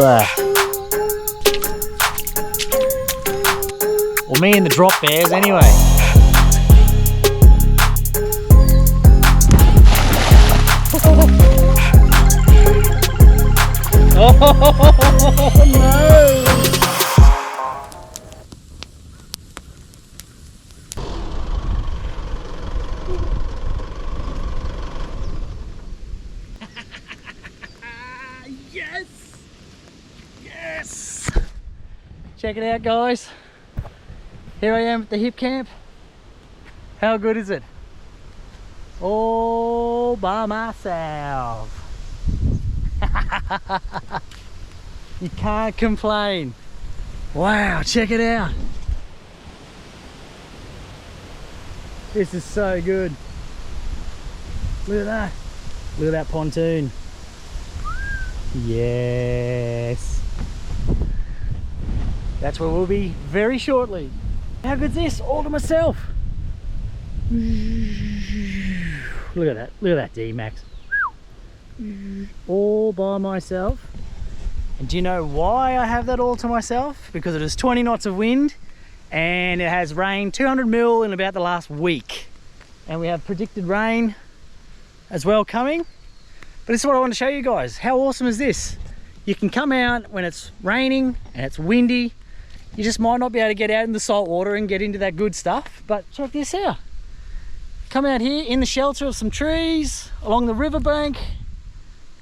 that. Well, me and the drop bears anyway. Oh no! Yes! Yes! Check it out, guys. Here I am at the hip camp. How good is it? All by myself. You can't complain. Wow, check it out. This is so good. Look at that. Look at that pontoon. Yes. That's where we'll be very shortly. How good's this? All to myself. Look at that. Look at that D-Max. All by myself. And do you know why I have that all to myself? Because it is 20 knots of wind and it has rained 200 mil in about the last week. And we have predicted rain as well coming. But this is what I want to show you guys. How awesome is this? You can come out when it's raining and it's windy. You just might not be able to get out in the salt water and get into that good stuff. But check this out. Come out here in the shelter of some trees along the riverbank.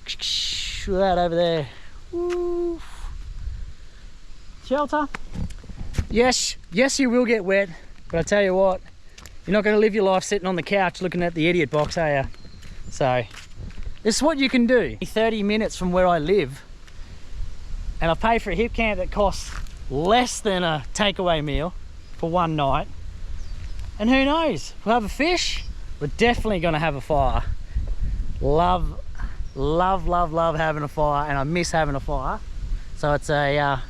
Look at that over there. Woo. Shelter. Yes, you will get wet, but I tell you what, you're not going to live your life sitting on the couch looking at the idiot box, are you? So this is what you can do. 30 minutes from where I live, and I've paid for a hip camp that costs less than a takeaway meal for one night. And who knows, we'll have a fish. We're definitely going to have a fire. Love having a fire, and I miss having a fire. So it's a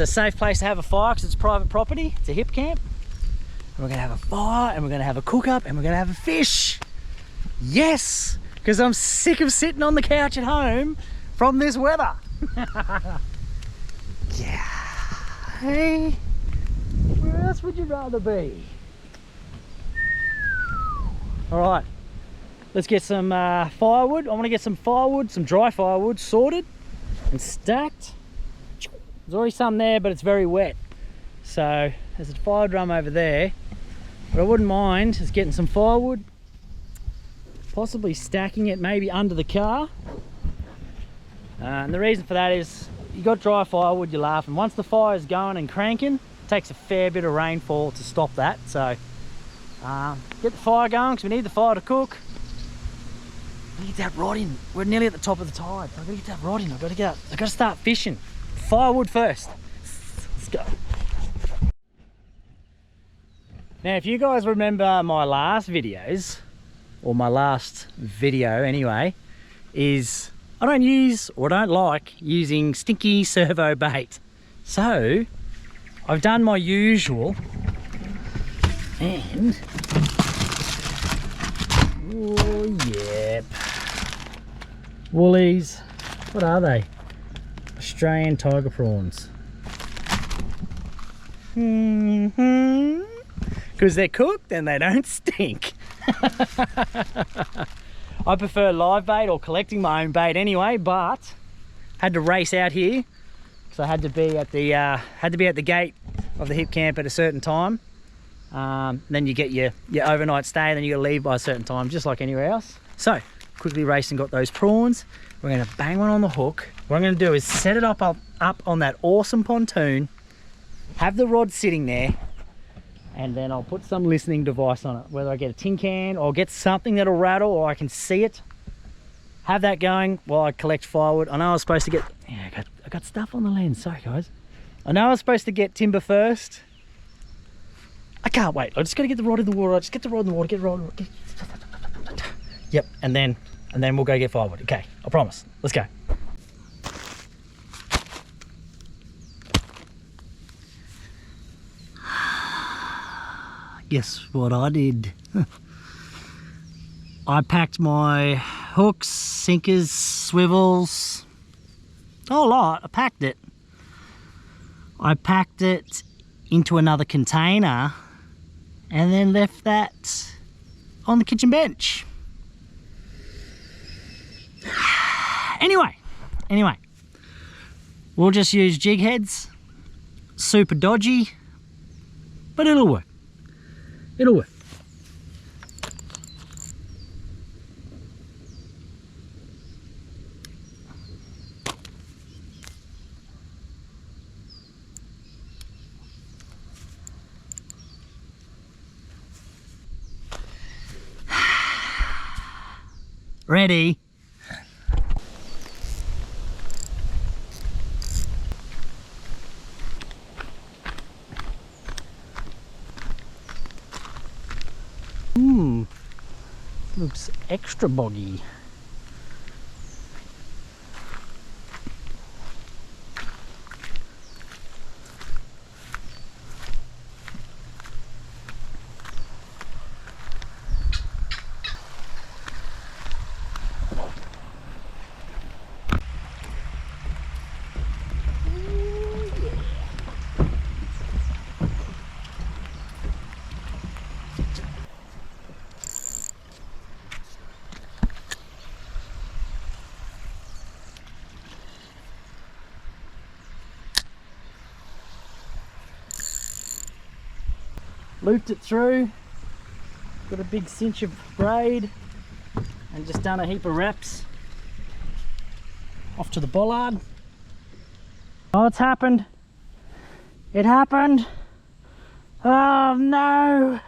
safe place to have a fire because it's private property. It's a hip camp. And we're gonna have a fire, and we're gonna have a cook up, and we're gonna have a fish. Yes, because I'm sick of sitting on the couch at home from this weather. Yeah. Hey, where else would you rather be? All right. Let's get some firewood. I want to get some firewood, some dry firewood sorted and stacked. There's already some there, but it's very wet. So there's a fire drum over there. What I wouldn't mind is getting some firewood, possibly stacking it maybe under the car. And the reason for that is you got dry firewood, you're laughing. Once the fire's going and cranking, it takes a fair bit of rainfall to stop that. So get the fire going because we need the fire to cook. Get that rod in. We're nearly at the top of the tide. I've got to get that rod in. I've got to start fishing. Firewood first. Let's go. Now, if you guys remember my last videos, or my last video anyway, is I don't use or don't like using stinky servo bait. So I've done my usual and oh yep, woolies. What are they? Australian tiger prawns. Because they're cooked and they don't stink. I prefer live bait or collecting my own bait anyway, but had to race out here because I had to be at the gate of the hip camp at a certain time. Then you get your overnight stay, and then you got to leave by a certain time, just like anywhere else. So quickly raced and got those prawns. We're going to bang one on the hook. What I'm going to do is set it up on that awesome pontoon, have the rod sitting there, and then I'll put some listening device on it, whether I get a tin can or get something that'll rattle or I can see it. Have that going while I collect firewood. I know I was supposed to get, yeah, I got stuff on the lens, sorry guys. I know I was supposed to get timber first. I can't wait. I just got to get the rod in the water. Just get the rod in the water, get the rod in the water. Yep, and then we'll go get firewood. Okay, I promise. Let's go. Guess what I did? I packed my hooks, sinkers, swivels, Not a lot. I packed it. I packed it into another container and then left that on the kitchen bench. Anyway, we'll just use jig heads. Super dodgy, but it'll work. It'll work. Ready? Looks extra boggy. Looped it through, got a big cinch of braid, and just done a heap of wraps off to the bollard. Oh, it's happened. It happened. Oh no.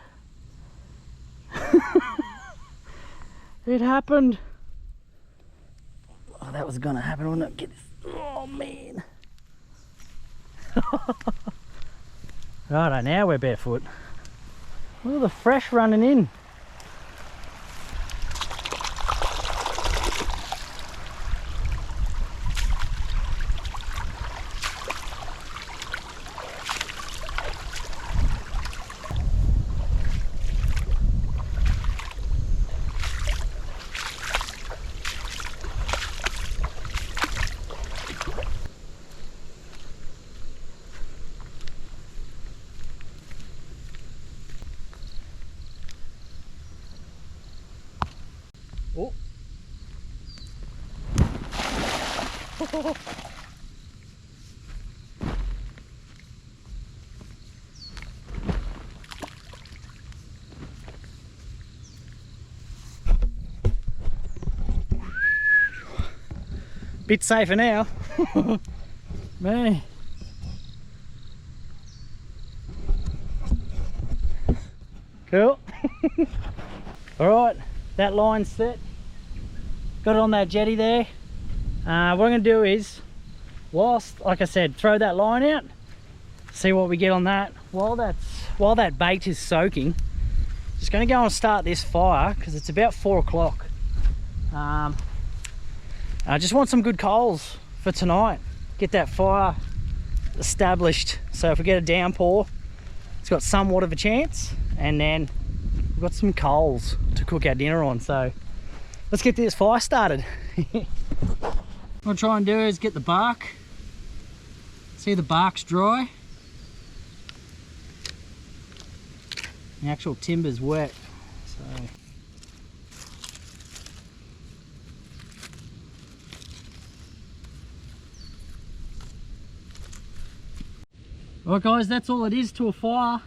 It happened. Oh, that was gonna happen, wasn't it? Get this. Oh man. Righto, now we're barefoot. Look at the fresh running in. Oh. Bit safer now. Man. Cool. All right, that line's set. Got it on that jetty there. What I'm going to do is, whilst, like I said, throw that line out, see what we get on that. While that bait is soaking, just going to go and start this fire because it's about 4 o'clock. I just want some good coals for tonight. Get that fire established. So if we get a downpour, it's got somewhat of a chance, and then we've got some coals to cook our dinner on. So let's get this fire started. What I'll try and do is get the bark. See, the bark's dry. The actual timber's wet. So alright guys, that's all it is to a fire.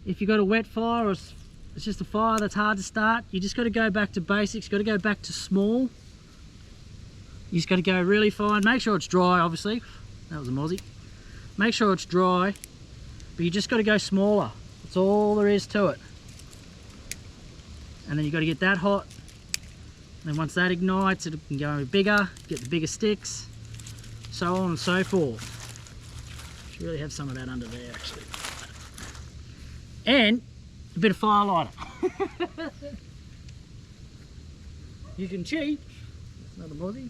If you've got a wet fire or it's just a fire that's hard to start, you just got to go back to basics, got to go back to small. You just got to go really fine. Make sure it's dry, obviously. That was a mozzie. Make sure it's dry, but you just got to go smaller. That's all there is to it. And then you got to get that hot. And then once that ignites, it can go bigger, get the bigger sticks, so on and so forth. Should really have some of that under there, actually. And a bit of fire lighter. You can cheat. Another mozzie.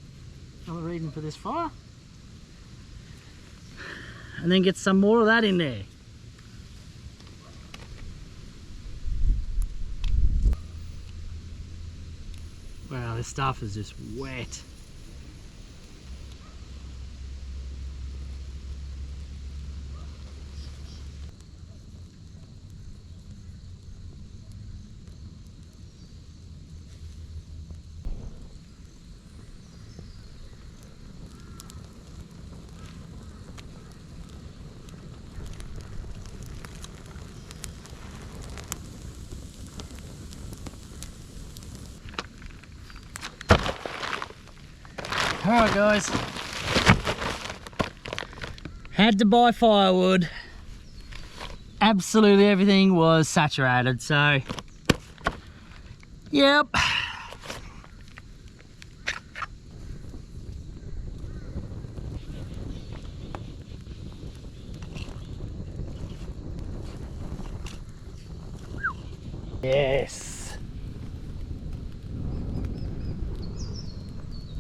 Another reason for this fire. And then get some more of that in there. Wow, this stuff is just wet. Alright guys, had to buy firewood. Absolutely everything was saturated, so yep. Yes.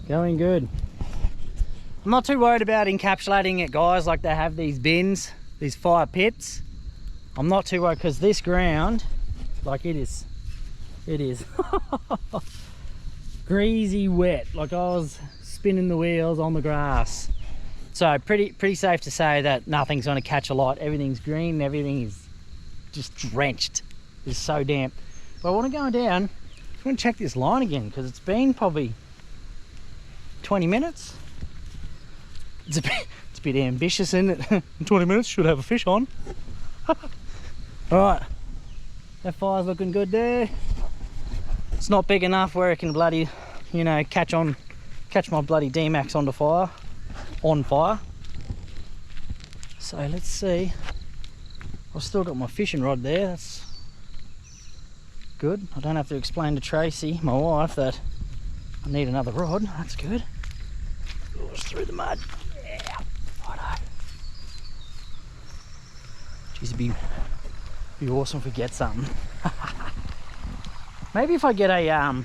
Going good. I'm not too worried about encapsulating it, guys, like they have these bins, these fire pits. I'm not too worried because this ground, like it is greasy wet. Like I was spinning the wheels on the grass. So pretty safe to say that nothing's going to catch a light. Everything's green, everything is just drenched. It's so damp. But I want to go down, I'm going to check this line again because it's been probably 20 minutes. It's a bit ambitious, isn't it? In 20 minutes, should have a fish on. Alright, that fire's looking good there. It's not big enough where it can bloody, you know, catch my bloody D-Max on fire. So let's see. I've still got my fishing rod there, that's good. I don't have to explain to Tracy, my wife, that I need another rod. That's good. Oh, it's through the mud. Yeah, righto. Jeez, it'd be awesome if we get something. Maybe if I get a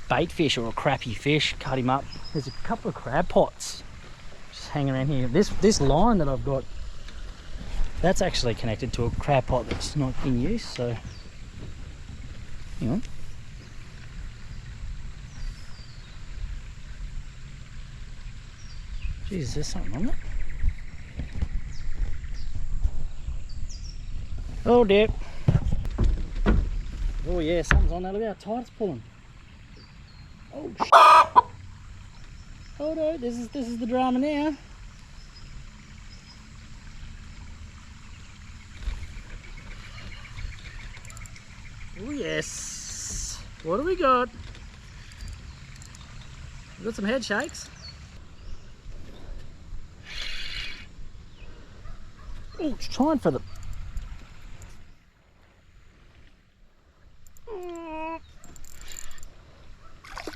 bait fish or a crappy fish, cut him up. There's a couple of crab pots just hanging around here. This line that I've got, that's actually connected to a crab pot that's not in use, so hang on. Jeez, there's something on it. Oh dear. Oh yeah, something's on there. Look how tight it's pulling. Oh shit. Oh no, this is the drama now. Oh yes. What do we got? We got some head shakes. Oh, it's trying for the...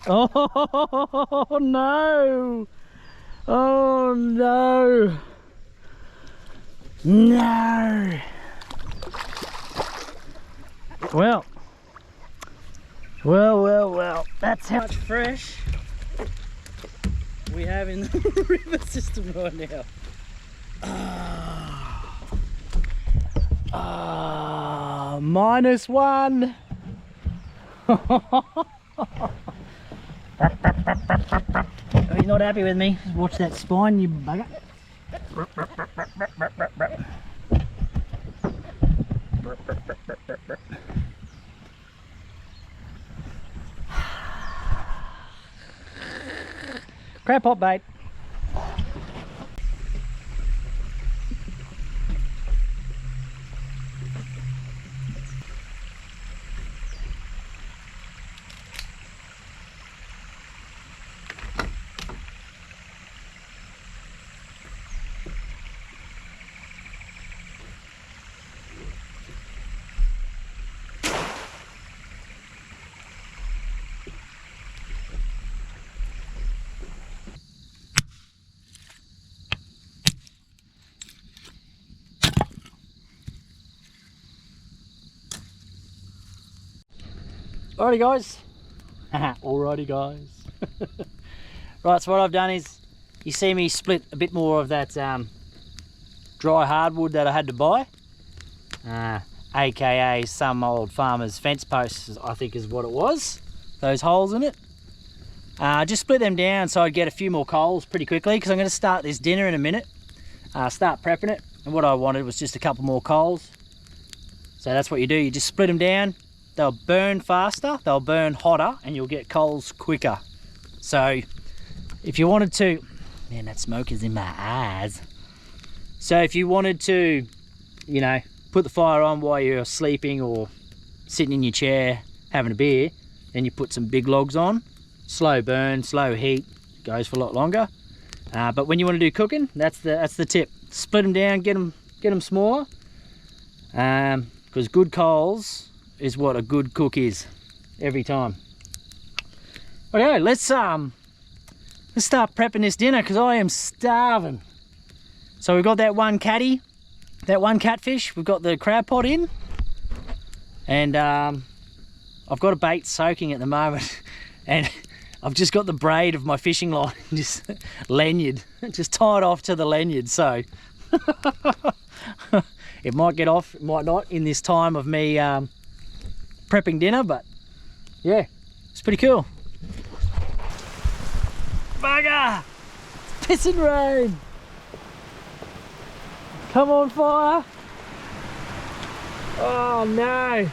Oh no! Oh no! No! Well, that's how much fresh we have in the river system right now. -1. Oh, you're not happy with me? Watch that spine, you bugger. Crab pot bait. Alrighty guys. Alrighty guys. Right, so what I've done is, you see me split a bit more of that dry hardwood that I had to buy. AKA some old farmer's fence posts, I think is what it was. Those holes in it. Just split them down so I'd get a few more coals pretty quickly, because I'm going to start this dinner in a minute. Start prepping it. And what I wanted was just a couple more coals. So that's what you do, you just split them down. They'll burn faster, they'll burn hotter, and you'll get coals quicker. So if you wanted to, man, that smoke is in my eyes. So if you wanted to, you know, put the fire on while you're sleeping or sitting in your chair having a beer, then you put some big logs on, slow burn, slow heat, goes for a lot longer. But when you want to do cooking, that's the tip. Split them down, get them smaller. Because good coals is what a good cook is every time. Okay, let's start prepping this dinner because I am starving. So we've got that one catty, that one catfish. We've got the crab pot in, and I've got a bait soaking at the moment, and I've just got the braid of my fishing line, just lanyard, just tied off to the lanyard. So it might get off, it might not in this time of me prepping dinner, but yeah, it's pretty cool. Bugger! It's pissing rain! Come on, fire! Oh no!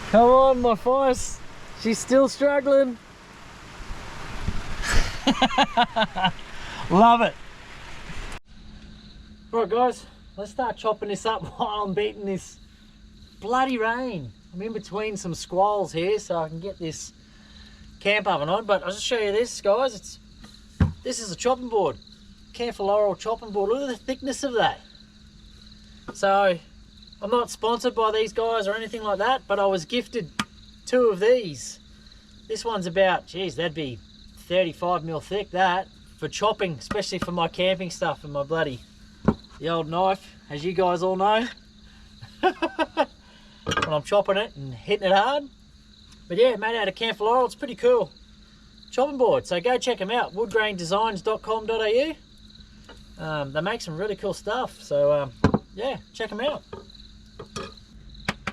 Come on, my fire! She's still struggling. Love it! Right guys, let's start chopping this up while I'm beating this bloody rain. I'm in between some squalls here so I can get this camp oven on, but I'll just show you this, guys. This is a chopping board, Campoven chopping board. Look at the thickness of that. So I'm not sponsored by these guys or anything like that, but I was gifted 2 of these. This one's about, geez, that'd be 35 mil thick, that, for chopping, especially for my camping stuff and my the old knife, as you guys all know. When I'm chopping it and hitting it hard. But yeah, made out of Campoven. It's pretty cool chopping board, so go check them out, woodgraindesigns.com.au. They make some really cool stuff, so yeah, check them out.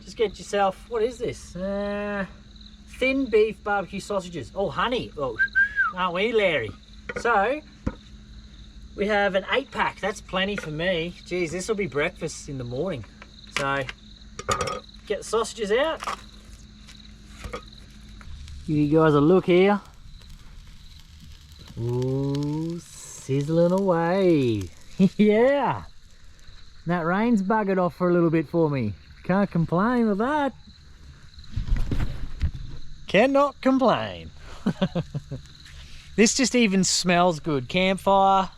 Just get yourself, what is this, thin beef barbecue sausages. Oh, honey. Oh, aren't we, Larry? So we have an 8-pack. That's plenty for me. Geez, this will be breakfast in the morning. So get the sausages out. Give you guys a look here. Ooh, sizzling away. Yeah. That rain's buggered off for a little bit for me. Can't complain with that. Cannot complain. This just even smells good. Campfire,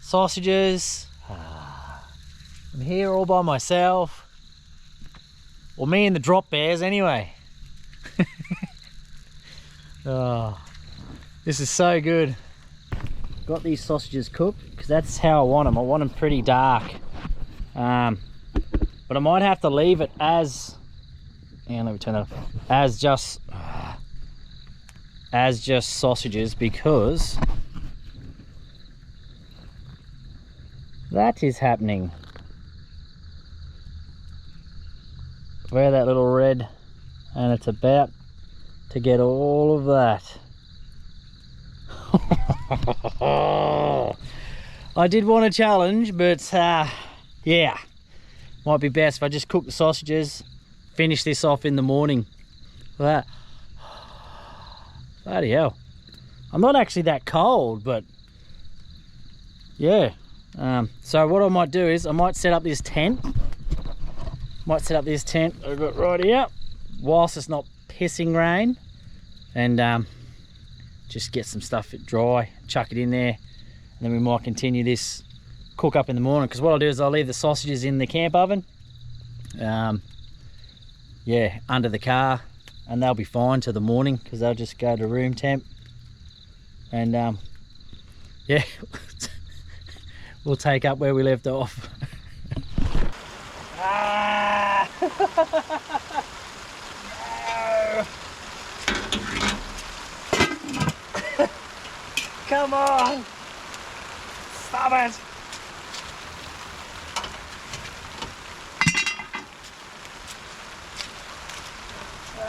sausages. I'm here all by myself. Well, me and the drop bears anyway. Oh, this is so good. Got these sausages cooked because that's how I want them. I want them pretty dark. But I might have to leave it as, and let me turn that off, as just sausages, because that is happening. Where that little red, and it's about to get all of that. I did want a challenge, but yeah, might be best if I just cook the sausages, finish this off in the morning. That, bloody hell, I'm not actually that cold, but yeah. So what I might do is I might set up this tent. I've got right here, whilst it's not pissing rain, and just get some stuff dry, chuck it in there, and then we might continue this cook up in the morning. Because what I'll do is I'll leave the sausages in the camp oven, yeah, under the car, and they'll be fine till the morning because they'll just go to room temp. And yeah, we'll take up where we left off. Ah! No. Come on! Stop it!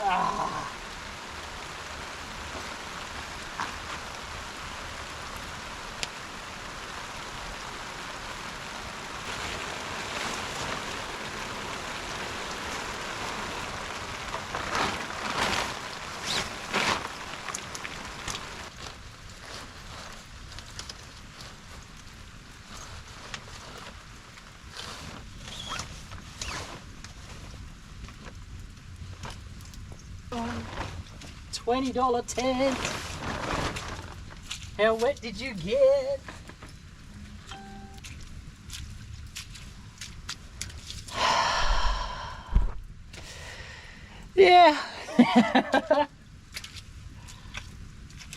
Ah. $20 tent. How wet did you get? Yeah.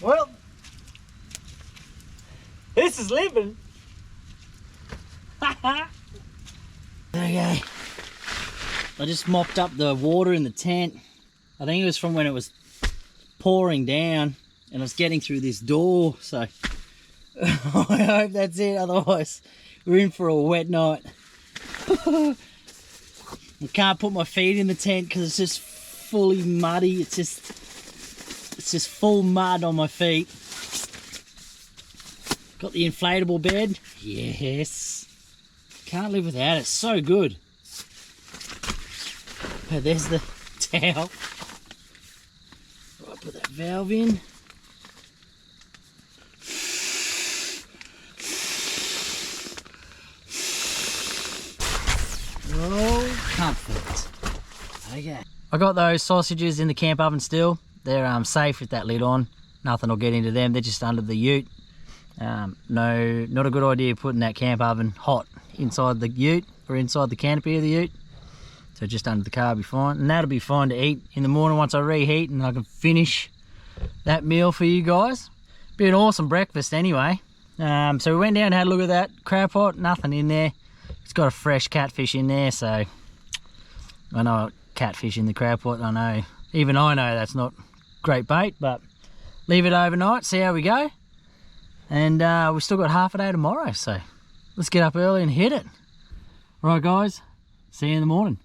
Well, this is living. Okay. I just mopped up the water in the tent. I think it was from when it was pouring down and I was getting through this door, so I hope that's it, otherwise we're in for a wet night. I can't put my feet in the tent because it's just fully muddy. It's just full mud on my feet. Got the inflatable bed. Yes. Can't live without it. So good. Oh, there's the towel. Right, put that valve in. Oh, comfort. Okay. I got those sausages in the camp oven still. They're safe with that lid on. Nothing will get into them. They're just under the ute. No, not a good idea putting that camp oven hot inside the ute or inside the canopy of the ute. So just under the car will be fine. And that'll be fine to eat in the morning once I reheat and I can finish that meal for you guys. Be an awesome breakfast anyway. So we went down and had a look at that crab pot. Nothing in there. It's got a fresh catfish in there, so I know catfish in the crab pot. I know, even I know that's not great bait, but leave it overnight, see how we go. And we've still got half a day tomorrow, so let's get up early and hit it. Right guys, see you in the morning.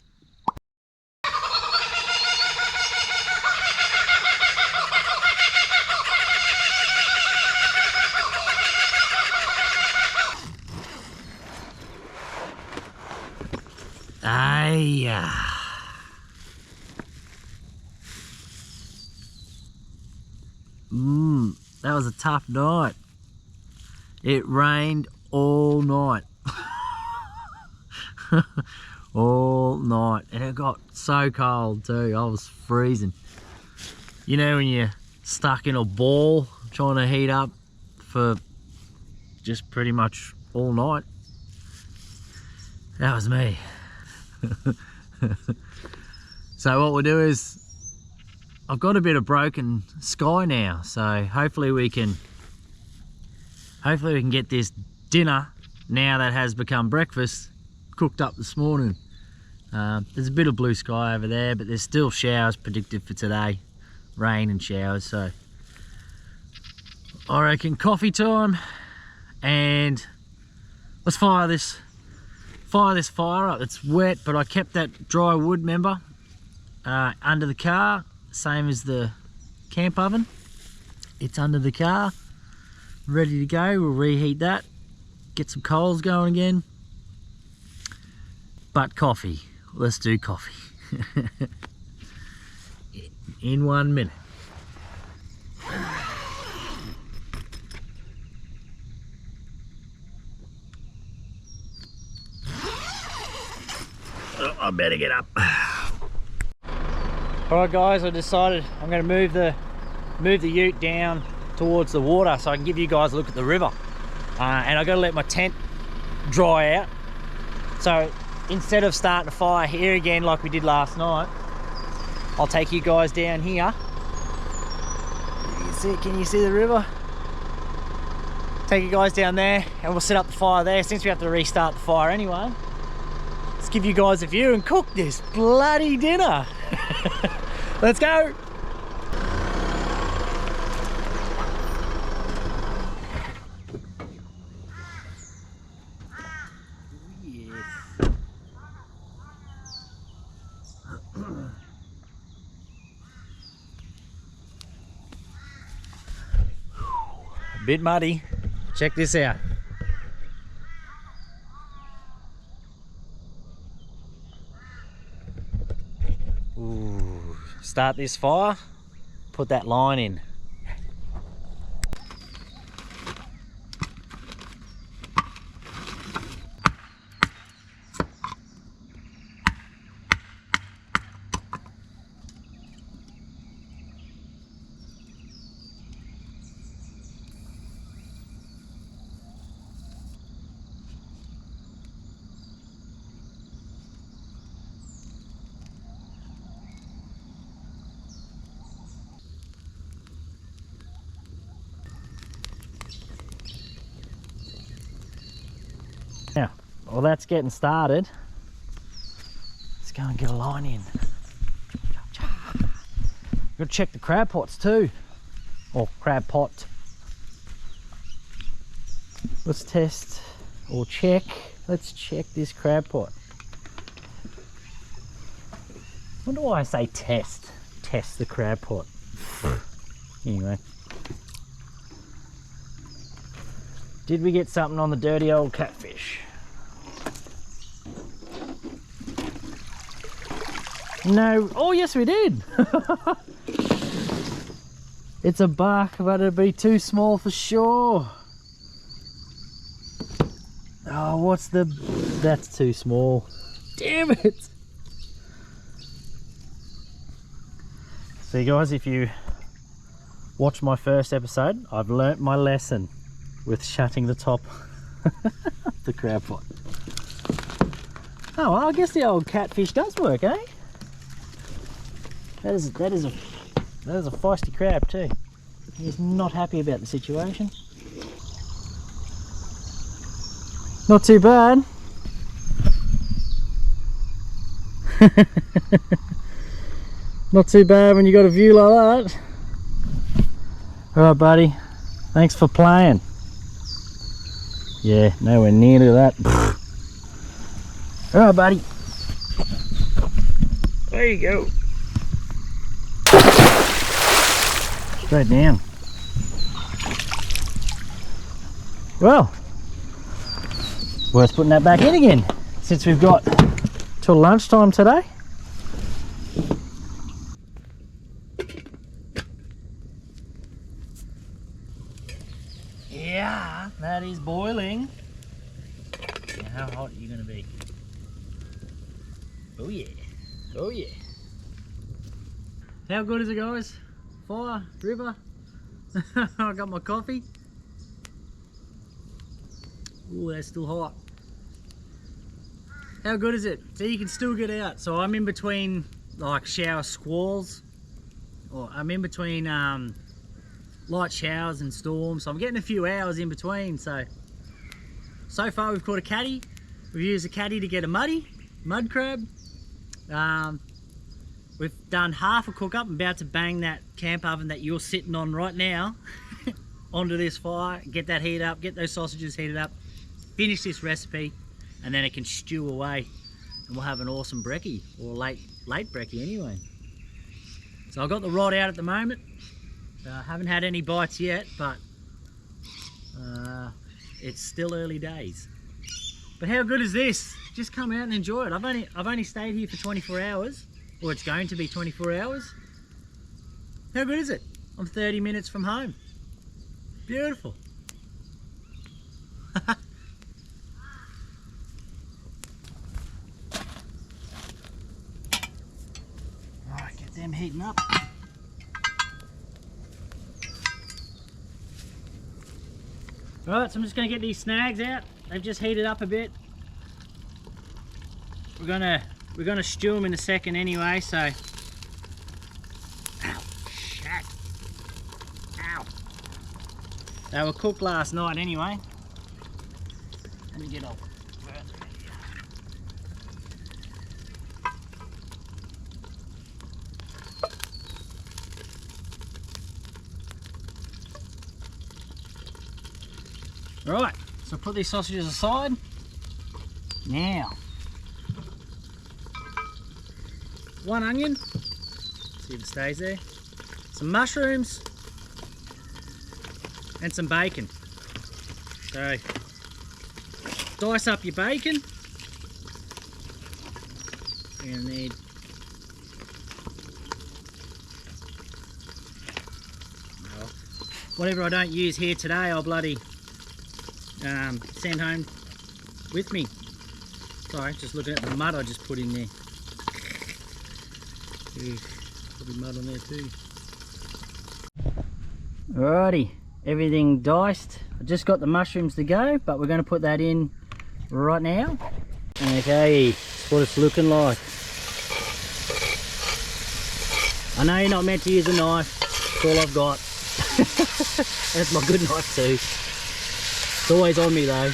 That was a tough night. It rained all night. All night. And it got so cold too. I was freezing. You know when you're stuck in a ball trying to heat up for just pretty much all night? That was me. So what we'll do is, I've got a bit of broken sky now, so hopefully we can get this dinner, now that has become breakfast, cooked up this morning. There's a bit of blue sky over there, but there's still showers predicted for today, rain and showers. So I reckon coffee time, and let's fire this fire up. It's wet, but I kept that dry wood, remember, under the car, same as the camp oven. It's under the car, ready to go. We'll reheat that, get some coals going again. But coffee, let's do coffee. In 1 minute. Oh, I better get up. Alright guys, I decided I'm going to move the ute down towards the water so I can give you guys a look at the river. And I've got to let my tent dry out. So instead of starting a fire here again like we did last night, I'll take you guys down here. Can you see the river? Take you guys down there and we'll set up the fire there, since we have to restart the fire anyway. Let's give you guys a view and cook this bloody dinner. Let's go. A bit muddy. Check this out. Ooh. Start this fire, put that line in. that's getting started. Let's go and get a line in. Gotta check the crab pots too. Or crab pot. Let's test or check. Let's check this crab pot. Wonder why I say test. Test the crab pot. Anyway. Did we get something on the dirty old catfish? No. Oh yes we did. It's a buck, but it'd be too small for sure. Oh, what's the... That's too small. Damn it! See guys, if you watch my first episode, I've learnt my lesson with shutting the top of the crab pot. Oh, well, I guess the old catfish does work, eh? That is a feisty crab too. He's not happy about the situation. Not too bad. Not too bad when you got a view like that. Alright buddy, thanks for playing. Yeah, nowhere near to that. Alright buddy. There you go. Straight down. Well, worth putting that back in again, since we've got till lunchtime today. Yeah, that is boiling. Now, how hot are you going to be? Oh yeah, oh yeah. How good is it guys? Fire, river. I got my coffee. Ooh, that's still hot. How good is it? So you can still get out. So I'm in between like shower squalls, or I'm in between light showers and storms. So I'm getting a few hours in between. So far we've caught a caddy. We've used a caddy to get a mud crab. We've done half a cook up. I'm about to bang that camp oven that you're sitting on right now onto this fire, get that heat up, get those sausages heated up, finish this recipe, and then it can stew away and we'll have an awesome brekkie, or late brekkie anyway. So I've got the rod out at the moment. Haven't had any bites yet, but it's still early days. But how good is this? Just come out and enjoy it. I've only stayed here for 24 hours. Or it's going to be 24 hours. How good is it? I'm 30 minutes from home. Beautiful. Alright, get them heating up. Right, so I'm just going to get these snags out. They've just heated up a bit. We're gonna stew them in a second anyway, so... Ow, shit. Ow. They were cooked last night anyway. Let me get off. Right, so put these sausages aside. Now, 1 onion, see if it stays there, some mushrooms, and some bacon. So, dice up your bacon. You're going to need whatever I don't use here today, I'll bloody send home with me. Sorry, just looking at the mud I just put in there. Probably mud on there too. Alrighty, everything diced. I just got the mushrooms to go, but we're going to put that in right now. Okay, that's what it's looking like. I know you're not meant to use a knife, that's all I've got. That's my good knife too. It's always on me though.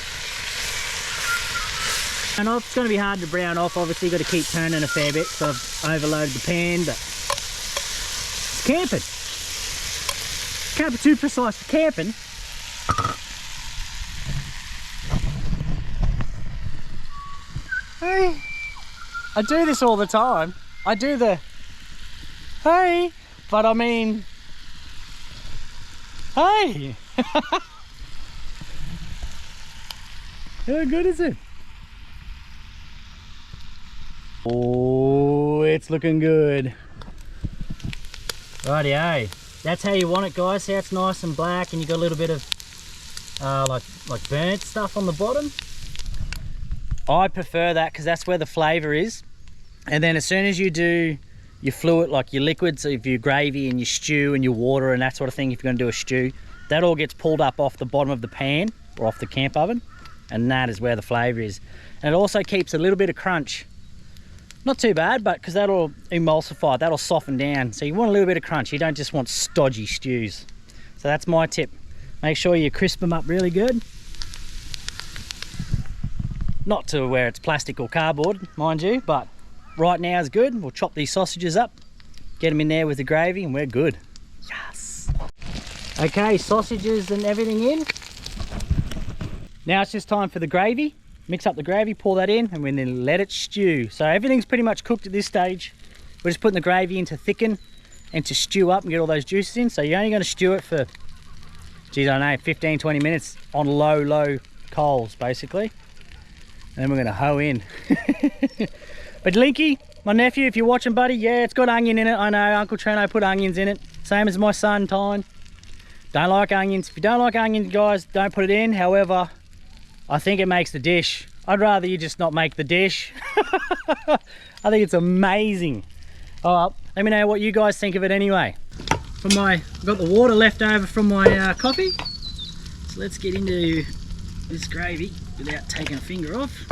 And it's going to be hard to brown off, obviously. You've got to keep turning a fair bit, so I've overloaded the pan, but it's camping. Can't be too precise for camping. Hey, I do this all the time. I do the hey, but I mean, hey. How good is it? Oh, it's looking good. Rightio. That's how you want it, guys. See how it's nice and black, and you got a little bit of like burnt stuff on the bottom. I prefer that because that's where the flavour is. And then as soon as you do your fluid, like your liquids, if your gravy and your stew and your water and that sort of thing, if you're going to do a stew, that all gets pulled up off the bottom of the pan or off the camp oven, and that is where the flavour is. And it also keeps a little bit of crunch. Not too bad, but because that'll emulsify, that'll soften down. So you want a little bit of crunch. You don't just want stodgy stews. So that's my tip. Make sure you crisp them up really good. Not to where it's plastic or cardboard, mind you, but right now is good. We'll chop these sausages up, get them in there with the gravy, and we're good. Yes. Okay, sausages and everything in. Now it's just time for the gravy. Mix up the gravy, pour that in, and then let it stew. So everything's pretty much cooked at this stage. We're just putting the gravy in to thicken and to stew up and get all those juices in. So you're only going to stew it for, geez, I don't know, 15, 20 minutes on low coals, basically. And then we're going to hoe in. But Linky, my nephew, if you're watching, buddy, yeah, it's got onion in it. I know, Uncle Treno put onions in it. Same as my son, Tyne. Don't like onions. If you don't like onions, guys, don't put it in. However, I think it makes the dish. I'd rather you just not make the dish. I think it's amazing. Oh, let me know what you guys think of it anyway. I've got the water left over from my coffee. So let's get into this gravy without taking a finger off.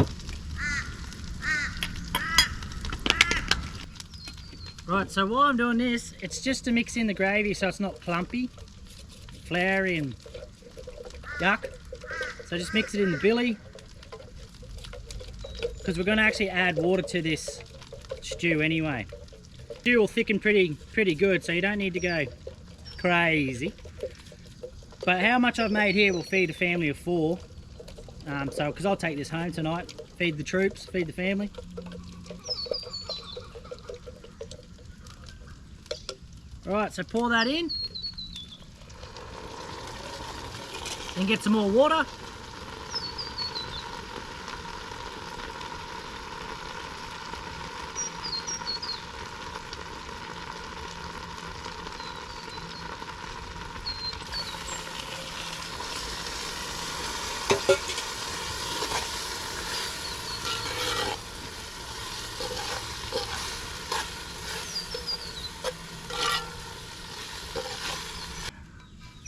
Right, so while I'm doing this, it's just to mix in the gravy so it's not clumpy, floury and yuck. So just mix it in the billy, because we're going to actually add water to this stew anyway. Stew will thicken pretty good, so you don't need to go crazy. But how much I've made here will feed a family of 4. So because I'll take this home tonight, feed the troops, feed the family. Alright, so pour that in. Then get some more water.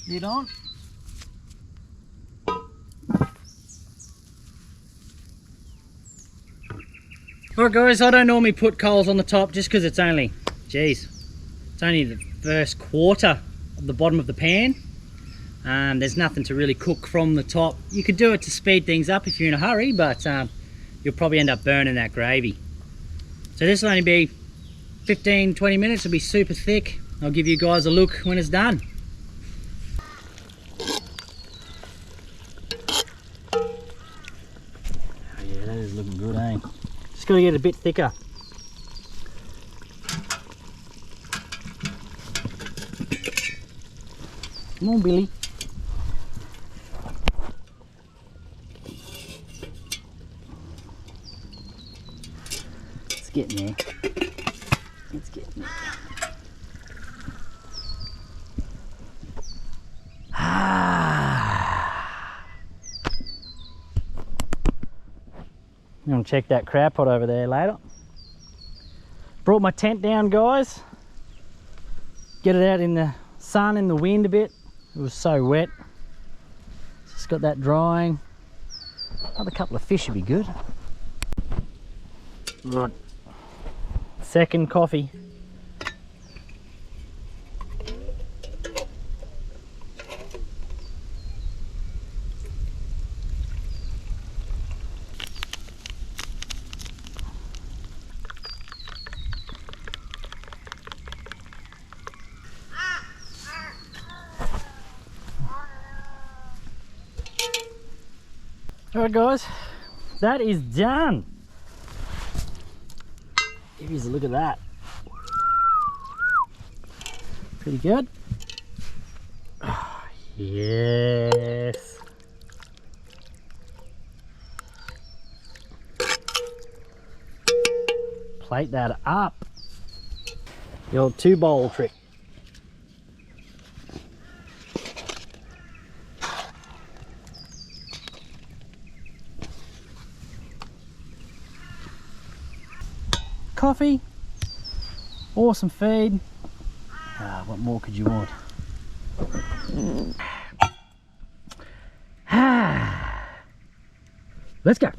Lid on. Alright guys, I don't normally put coals on the top just because it's only, geez, it's only the first quarter of the bottom of the pan. There's nothing to really cook from the top. You could do it to speed things up if you're in a hurry, but you'll probably end up burning that gravy. So this will only be 15-20 minutes, it'll be super thick. I'll give you guys a look when it's done. That is looking good, eh? Just got to get a bit thicker. Come on, Billy. It's getting there. It's getting there. I'm gonna check that crab pot over there later. Brought my tent down, guys. Get it out in the sun, in the wind a bit. It was so wet. Just got that drying. Another couple of fish would be good. Right. Second coffee. Alright guys, that is done. Give you a look at that. Pretty good. Oh, yes. Plate that up. The old 2-bowl trick. Coffee, awesome feed. What more could you want? Let's go.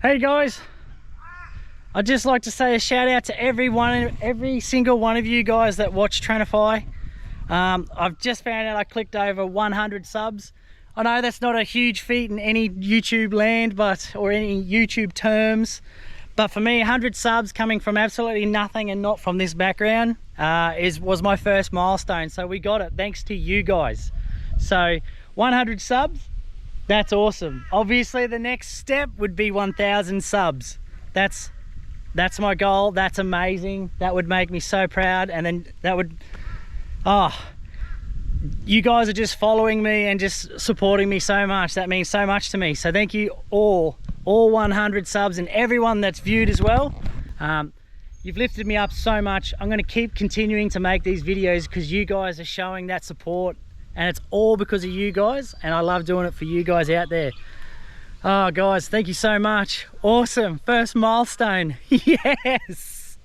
Hey guys, I'd just like to say a shout out to every single one of you guys that watch Tranify. I've just found out I clicked over 100 subs. I know that's not a huge feat in any YouTube land, or any YouTube terms. But for me, 100 subs coming from absolutely nothing and not from this background was my first milestone. So we got it thanks to you guys. So 100 subs, that's awesome. Obviously the next step would be 1,000 subs. That's my goal. That's amazing. That would make me so proud. And then that would, you guys are just following me and just supporting me so much. That means so much to me. So thank you all 100 subs, and everyone that's viewed as well. You've lifted me up so much. I'm going to keep continuing to make these videos because you guys are showing that support, and it's all because of you guys, and I love doing it for you guys out there. Oh guys, thank you so much. Awesome, first milestone. Yes.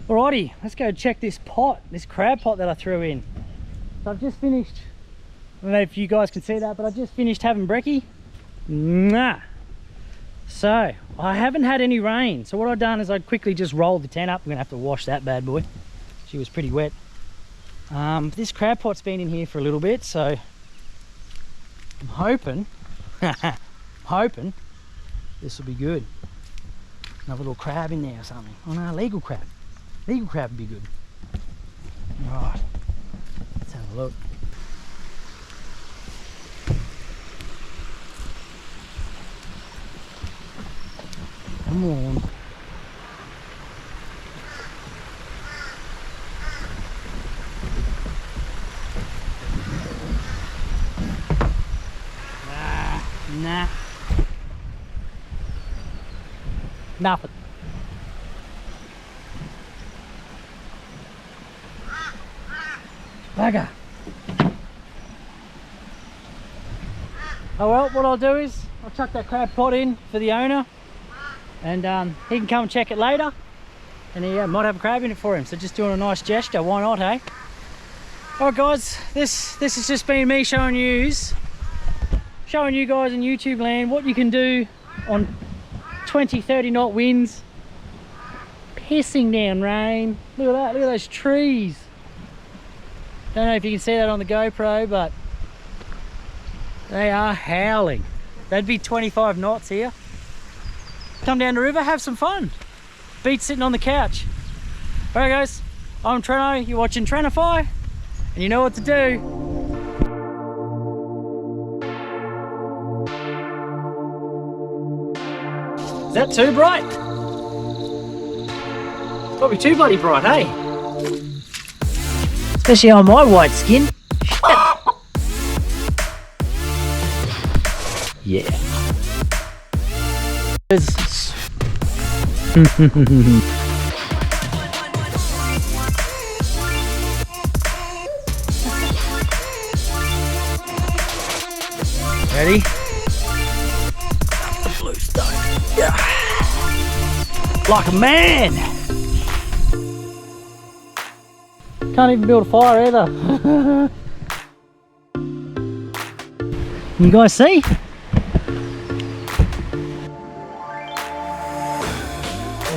Alrighty, let's go check this pot, this crab pot that I threw in. So I've just finished, I don't know if you guys can see that, but I just finished having brekkie. So I haven't had any rain, so what I've done is I quickly just rolled the tent up. I'm gonna have to wash that bad boy. She was pretty wet. This crab pot's been in here for a little bit, so I'm hoping this will be good. Another little crab in there or something. Oh no, legal crab would be good. All right, let's have a look. Come on. Nah. Nothing. Bugger. Oh well, what I'll do is I'll chuck that crab pot in for the owner. And he can come and check it later, and he might have a crab in it for him. So just doing a nice gesture, why not, hey? All right guys, this has just been me showing you guys in YouTube land what you can do on 20-30 knot winds, pissing down rain. Look at that, look at those trees. Don't know if you can see that on the GoPro, but they are howling. That'd be 25 knots here. Come down the river, have some fun. Beats sitting on the couch. Alright guys, I'm Treno, you're watching Tranify, and you know what to do. Is that too bright? Probably too bloody bright, hey? Especially on my white skin. Yeah. Ready? The blue stone. Yeah. Like a man. Can't even build a fire either. You guys see?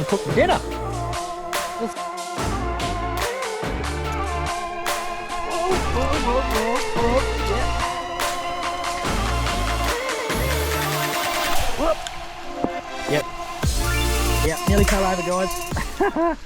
Cook for dinner. Yep, nearly fell over, guys.